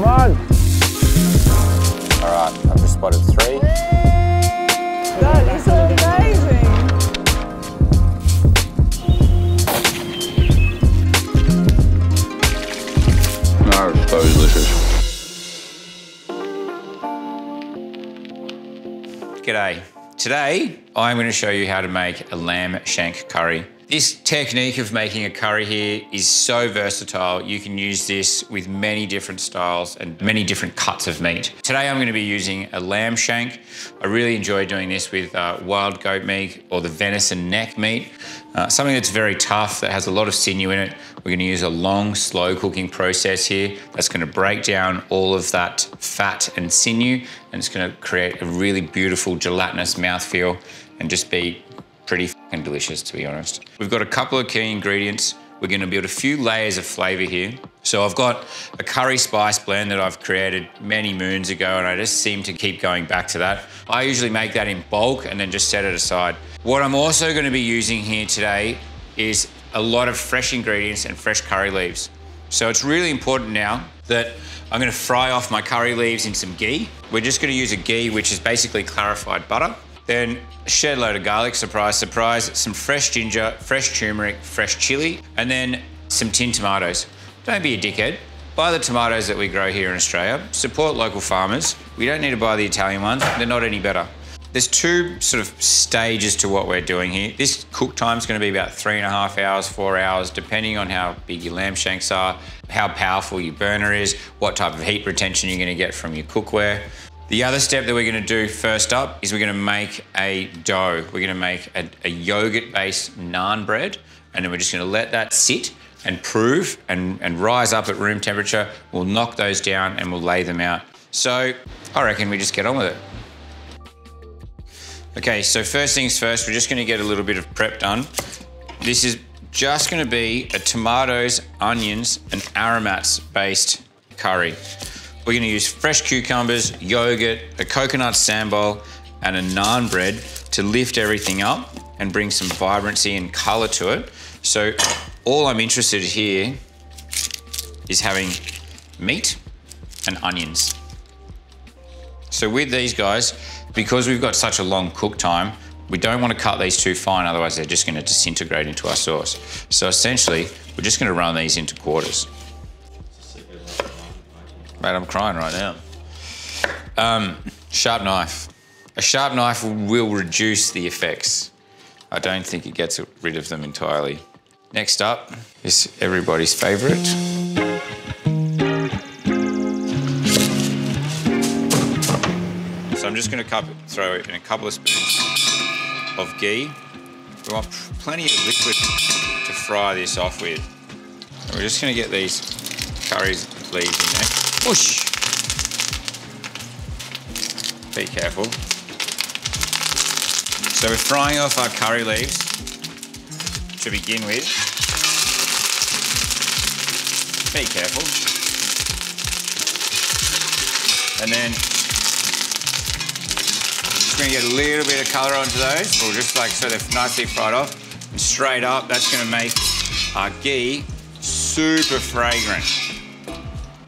Come on. All right, I've just spotted 3. That is amazing. No, it's so delicious. G'day. Today, I'm going to show you how to make a lamb shank curry. This technique of making a curry here is so versatile. You can use this with many different styles and many different cuts of meat. Today, I'm going to be using a lamb shank. I really enjoy doing this with wild goat meat or the venison neck meat. Something that's very tough, that has a lot of sinew in it. We're going to use a long, slow cooking process here that's going to break down all of that fat and sinew, and it's going to create a really beautiful gelatinous mouthfeel and just be pretty fucking delicious, to be honest. We've got a couple of key ingredients. We're going to build a few layers of flavour here. So I've got a curry spice blend that I've created many moons ago, and I just seem to keep going back to that. I usually make that in bulk and then just set it aside. What I'm also going to be using here today is a lot of fresh ingredients and fresh curry leaves. So it's really important now that I'm going to fry off my curry leaves in some ghee. We're just going to use a ghee, which is basically clarified butter. Then a shed load of garlic, surprise, surprise, some fresh ginger, fresh turmeric, fresh chilli, and then some tinned tomatoes. Don't be a dickhead. Buy the tomatoes that we grow here in Australia. Support local farmers. We don't need to buy the Italian ones. They're not any better. There's 2 sort of stages to what we're doing here. This cook time is going to be about 3.5 hours, 4 hours, depending on how big your lamb shanks are, how powerful your burner is, what type of heat retention you're going to get from your cookware. The other step that we're going to do first up is we're going to make a dough. We're going to make a yogurt-based naan bread, and then we're just going to let that sit and prove and rise up at room temperature. We'll knock those down and we'll lay them out. So I reckon we just get on with it. Okay, so first things first, we're just going to get a little bit of prep done. This is just going to be a tomatoes, onions, and aromats-based curry. We're going to use fresh cucumbers, yogurt, a coconut sambol, and a naan bread to lift everything up and bring some vibrancy and colour to it. So all I'm interested in here is having meat and onions. So with these guys, because we've got such a long cook time, we don't want to cut these too fine, otherwise they're just going to disintegrate into our sauce. So essentially, we're just going to run these into quarters. Mate, I'm crying right now. Sharp knife. A sharp knife will reduce the effects. I don't think it gets rid of them entirely. Next up is everybody's favourite. So I'm just going to throw in a couple of spoons of ghee. We want plenty of liquid to fry this off with. And we're just going to get these curry leaves in there. Whoosh! Be careful. So we're frying off our curry leaves to begin with. Be careful. And then just going to get a little bit of colour onto those, or just like so they're nicely fried off. And straight up, that's going to make our ghee super fragrant.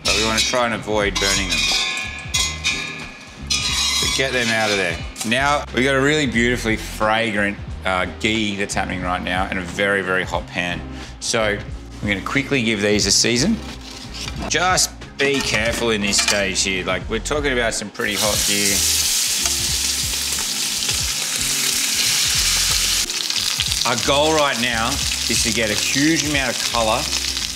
But we want to try and avoid burning them. So get them out of there. Now, we've got a really beautifully fragrant ghee that's happening right now in a very, very hot pan. So we're going to quickly give these a season. Just be careful in this stage here. Like, we're talking about some pretty hot gear. Our goal right now is to get a huge amount of colour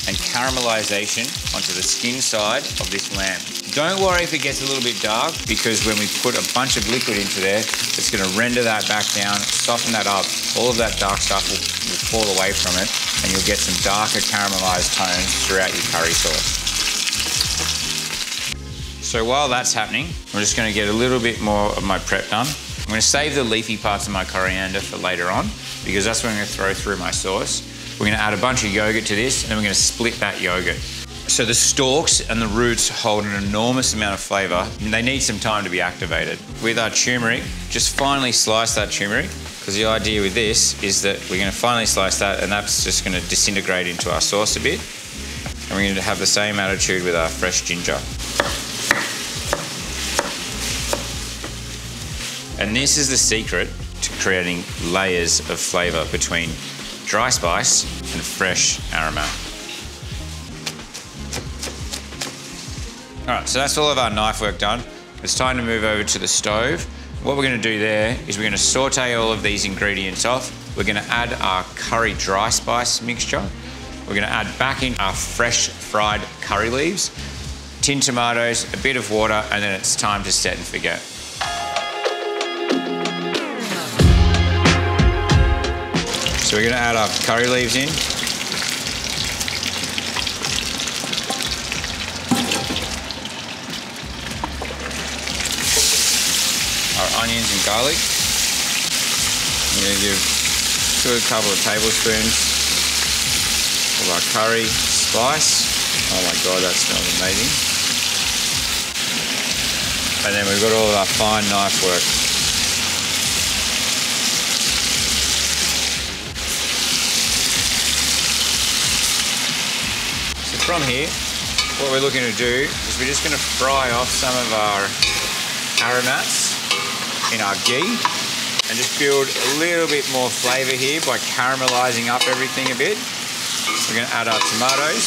and caramelization onto the skin side of this lamb. Don't worry if it gets a little bit dark, because when we put a bunch of liquid into there, it's going to render that back down, soften that up. All of that dark stuff will fall away from it, and you'll get some darker caramelized tones throughout your curry sauce. So while that's happening, I'm just going to get a little bit more of my prep done. I'm going to save the leafy parts of my coriander for later on, because that's what I'm going to throw through my sauce. We're going to add a bunch of yogurt to this, and then we're going to split that yogurt. So the stalks and the roots hold an enormous amount of flavour, and they need some time to be activated. With our turmeric, just finely slice that turmeric, because the idea with this is that we're going to finely slice that, and that's just going to disintegrate into our sauce a bit. And we're going to have the same attitude with our fresh ginger. And this is the secret to creating layers of flavour between dry spice and fresh aromat. All right, so that's all of our knife work done. It's time to move over to the stove. What we're gonna do there is we're gonna saute all of these ingredients off. We're gonna add our curry dry spice mixture. We're gonna add back in our fresh fried curry leaves, tin tomatoes, a bit of water, and then it's time to set and forget. So we're gonna add our curry leaves in. Our onions and garlic. I'm gonna give a couple of tablespoons of our curry spice. Oh my God, that smells amazing. And then we've got all of our fine knife work. So from here, what we're looking to do is we're just gonna fry off some of our aromats in our ghee and just build a little bit more flavour here by caramelising up everything a bit. We're going to add our tomatoes,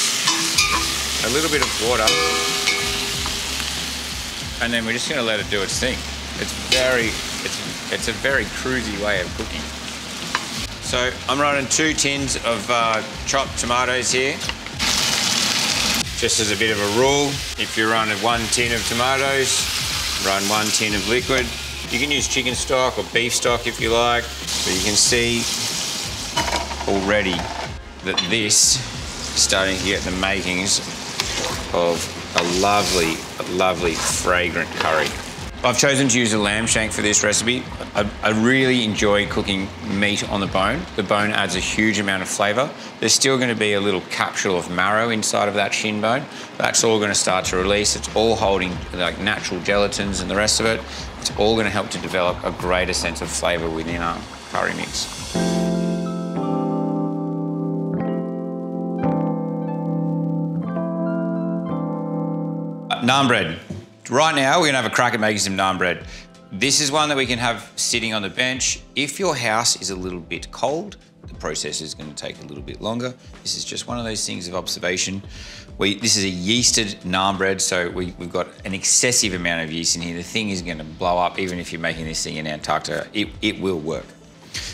a little bit of water, and then we're just going to let it do its thing. It's a very cruisy way of cooking. So I'm running 2 tins of chopped tomatoes here. Just as a bit of a rule, if you run 1 tin of tomatoes, run 1 tin of liquid. You can use chicken stock or beef stock if you like, but you can see already that this is starting to get the makings of a lovely, lovely, fragrant curry. I've chosen to use a lamb shank for this recipe. I really enjoy cooking meat on the bone. The bone adds a huge amount of flavour. There's still going to be a little capsule of marrow inside of that shin bone. That's all going to start to release. It's all holding like natural gelatins and the rest of it. It's all going to help to develop a greater sense of flavour within our curry mix. Naan bread. Right now, we're gonna have a crack at making some naan bread. This is one that we can have sitting on the bench. If your house is a little bit cold, the process is gonna take a little bit longer. This is just one of those things of observation. This is a yeasted naan bread, so we've got an excessive amount of yeast in here. The thing is gonna blow up, even if you're making this thing in Antarctica, it will work.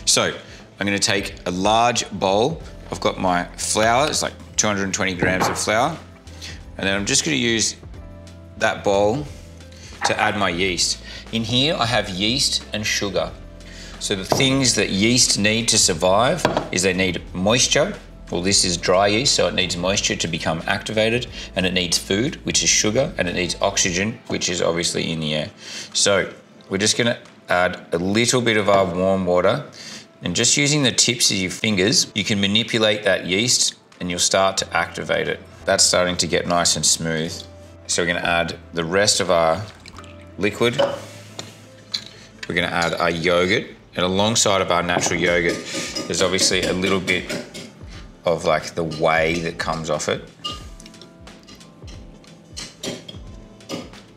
So I'm gonna take a large bowl. I've got my flour, it's like 220 grams of flour. And then I'm just gonna use that bowl to add my yeast. In here, I have yeast and sugar. So the things that yeast need to survive is they need moisture. Well, this is dry yeast, so it needs moisture to become activated, and it needs food, which is sugar, and it needs oxygen, which is obviously in the air. So we're just gonna add a little bit of our warm water, and just using the tips of your fingers, you can manipulate that yeast and you'll start to activate it. That's starting to get nice and smooth. So we're gonna add the rest of our liquid. We're gonna add our yoghurt, and alongside of our natural yoghurt, there's obviously a little bit of like the whey that comes off it.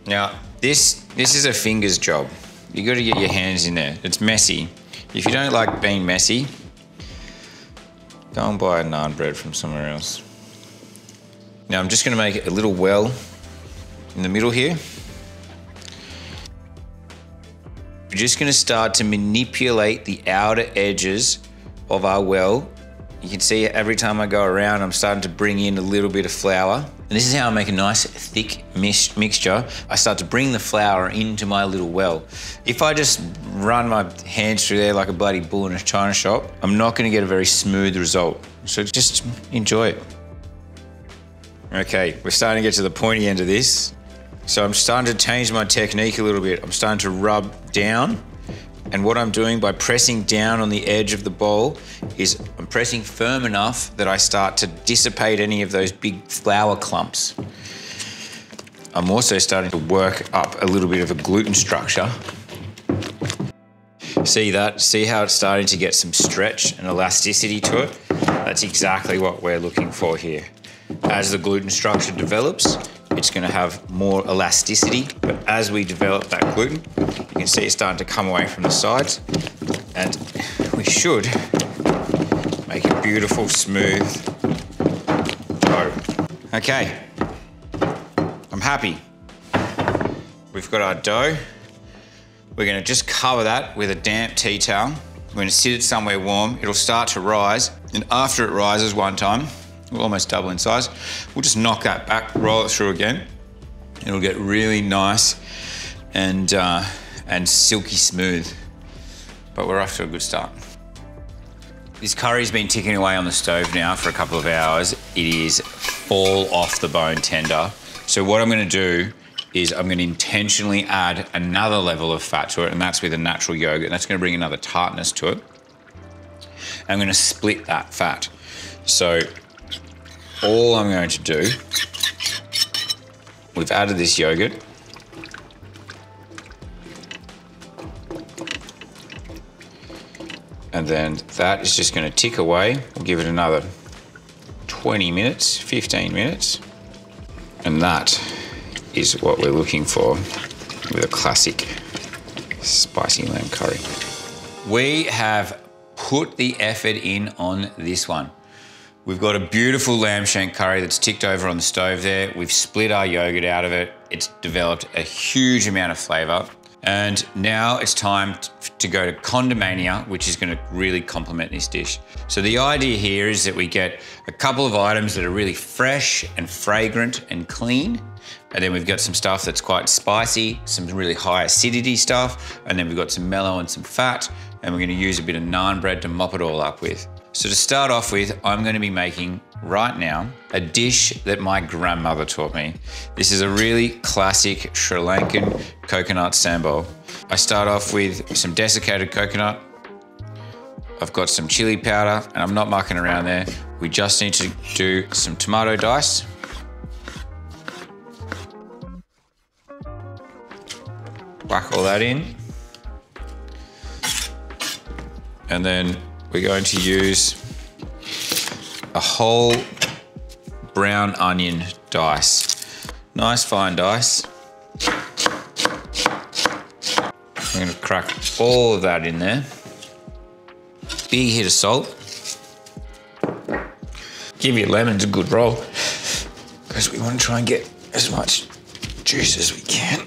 Now, this is a finger's job. You gotta get your hands in there. It's messy. If you don't like being messy, go and buy a naan bread from somewhere else. Now I'm just gonna make a little well in the middle here. We're just gonna start to manipulate the outer edges of our well. You can see every time I go around, I'm starting to bring in a little bit of flour. And this is how I make a nice thick mixture. I start to bring the flour into my little well. If I just run my hands through there like a bloody bull in a china shop, I'm not gonna get a very smooth result. So just enjoy it. Okay, we're starting to get to the pointy end of this. So I'm starting to change my technique a little bit. I'm starting to rub down. And what I'm doing by pressing down on the edge of the bowl is I'm pressing firm enough that I start to dissipate any of those big flour clumps. I'm also starting to work up a little bit of a gluten structure. See that? See how it's starting to get some stretch and elasticity to it? That's exactly what we're looking for here. As the gluten structure develops, it's gonna have more elasticity. But as we develop that gluten, you can see it's starting to come away from the sides, and we should make a beautiful, smooth dough. Okay, I'm happy. We've got our dough. We're gonna just cover that with a damp tea towel. We're gonna sit it somewhere warm. It'll start to rise, and after it rises one time, we'll almost double in size, we'll just knock that back, roll it through again. It'll get really nice and silky smooth. But we're off to a good start. This curry's been ticking away on the stove now for a couple of hours. It is fall off the bone tender. So what I'm gonna do is I'm gonna intentionally add another level of fat to it, and that's with a natural yogurt, and that's gonna bring another tartness to it. I'm gonna split that fat. So all I'm going to do, we've added this yogurt. And then that is just gonna tick away. We'll give it another 20 minutes, 15 minutes. And that is what we're looking for with a classic spicy lamb curry. We have put the effort in on this one. We've got a beautiful lamb shank curry that's ticked over on the stove there. We've split our yogurt out of it. It's developed a huge amount of flavor. And now it's time to go to Condimania, which is gonna really complement this dish. So the idea here is that we get a couple of items that are really fresh and fragrant and clean. And then we've got some stuff that's quite spicy, some really high acidity stuff. And then we've got some mellow and some fat. And we're gonna use a bit of naan bread to mop it all up with. So to start off with, I'm gonna be making right now a dish that my grandmother taught me. This is a really classic Sri Lankan coconut sambol. I start off with some desiccated coconut. I've got some chili powder, and I'm not mucking around there. We just need to do some tomato dice. Whack all that in. And then we're going to use a whole brown onion dice. Nice fine dice. I'm gonna crack all of that in there. Big hit of salt. Give your lemons a good roll, because we want to try and get as much juice as we can.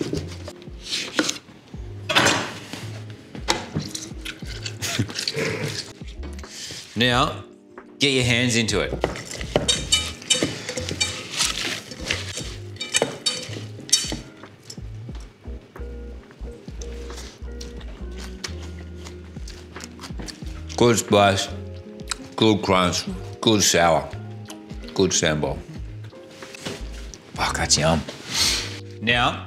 Now, get your hands into it. Good spice, good crunch, good sour, good sambol. Fuck, that's yum. Now,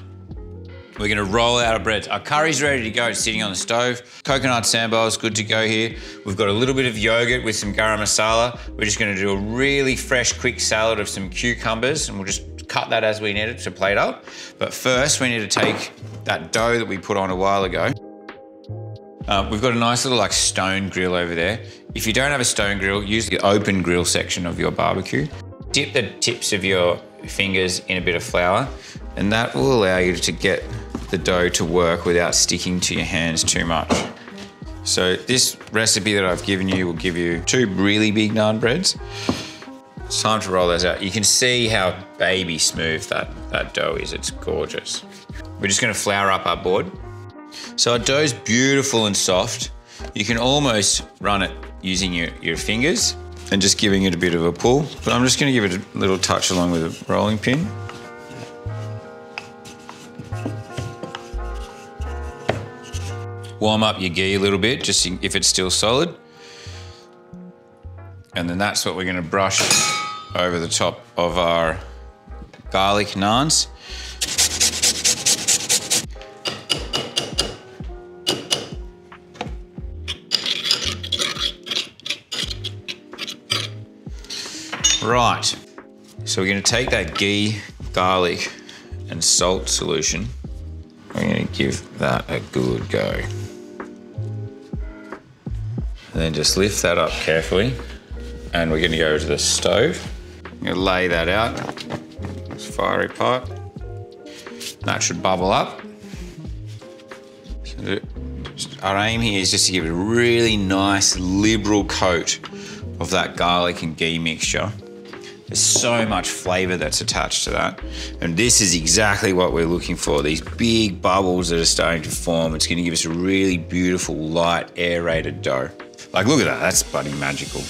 we're gonna roll out our breads. Our curry's ready to go, it's sitting on the stove. Coconut sambol is good to go here. We've got a little bit of yogurt with some garam masala. We're just gonna do a really fresh, quick salad of some cucumbers, and we'll just cut that as we need it to plate up. But first, we need to take that dough that we put on a while ago. We've got a nice little stone grill over there. If you don't have a stone grill, use the open grill section of your barbecue. Dip the tips of your fingers in a bit of flour, and that will allow you to get the dough to work without sticking to your hands too much. So this recipe that I've given you will give you 2 really big naan breads. It's time to roll those out. You can see how baby smooth that dough is. It's gorgeous. We're just gonna flour up our board. So our dough's beautiful and soft. You can almost run it using your fingers and just giving it a bit of a pull. But I'm just gonna give it a little touch along with a rolling pin. Warm up your ghee a little bit, just if it's still solid. And then that's what we're gonna brush over the top of our garlic naans. Right, so we're gonna take that ghee, garlic, and salt solution. We're gonna give that a good go. And then just lift that up carefully. And we're gonna go to the stove. I'm gonna lay that out. This fiery pot. That should bubble up. So our aim here is just to give it a really nice liberal coat of that garlic and ghee mixture. There's so much flavour that's attached to that. And this is exactly what we're looking for, these big bubbles that are starting to form. It's going to give us a really beautiful, light, aerated dough. Like, look at that, that's bloody magical.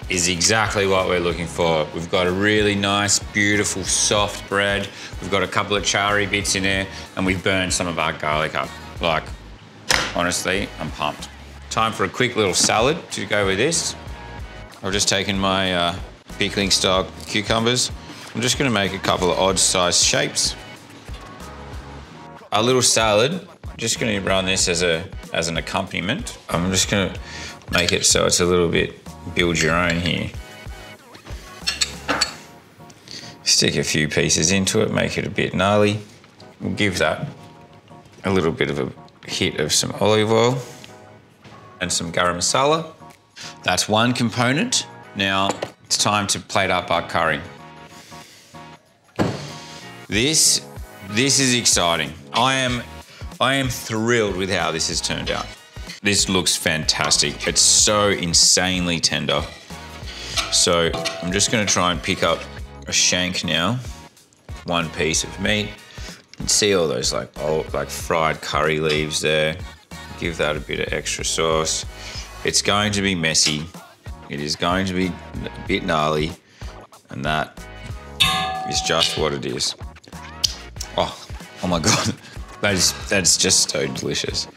Is exactly what we're looking for. We've got a really nice, beautiful, soft bread. We've got a couple of charry bits in there, and we've burned some of our garlic up. Like, honestly, I'm pumped. Time for a quick little salad to go with this. I've just taken my pickling style cucumbers. I'm just gonna make a couple of odd sized shapes. Our little salad, I'm just gonna run this as an accompaniment. I'm just gonna make it so it's a little bit build your own here. Stick a few pieces into it, make it a bit gnarly. We'll give that a little bit of a hit of some olive oil and some garam masala. That's one component. Now it's time to plate up our curry. This is exciting. I am thrilled with how this has turned out. This looks fantastic. It's so insanely tender. So I'm just gonna try and pick up a shank now, one piece of meat. You can see all those like fried curry leaves there. Give that a bit of extra sauce. It's going to be messy. It is going to be a bit gnarly, and that is just what it is. Oh my God, that's just so delicious.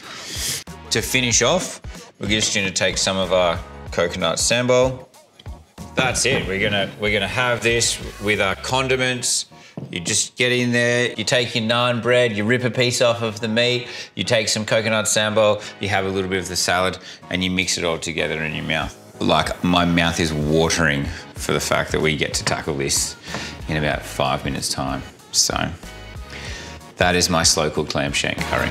To finish off, we're just gonna take some of our coconut sambol. That's it, we're gonna have this with our condiments. You just get in there, you take your naan bread, you rip a piece off of the meat, you take some coconut sambol, you have a little bit of the salad, and you mix it all together in your mouth. Like, my mouth is watering for the fact that we get to tackle this in about 5 minutes time. So, that is my slow cooked lamb shank curry.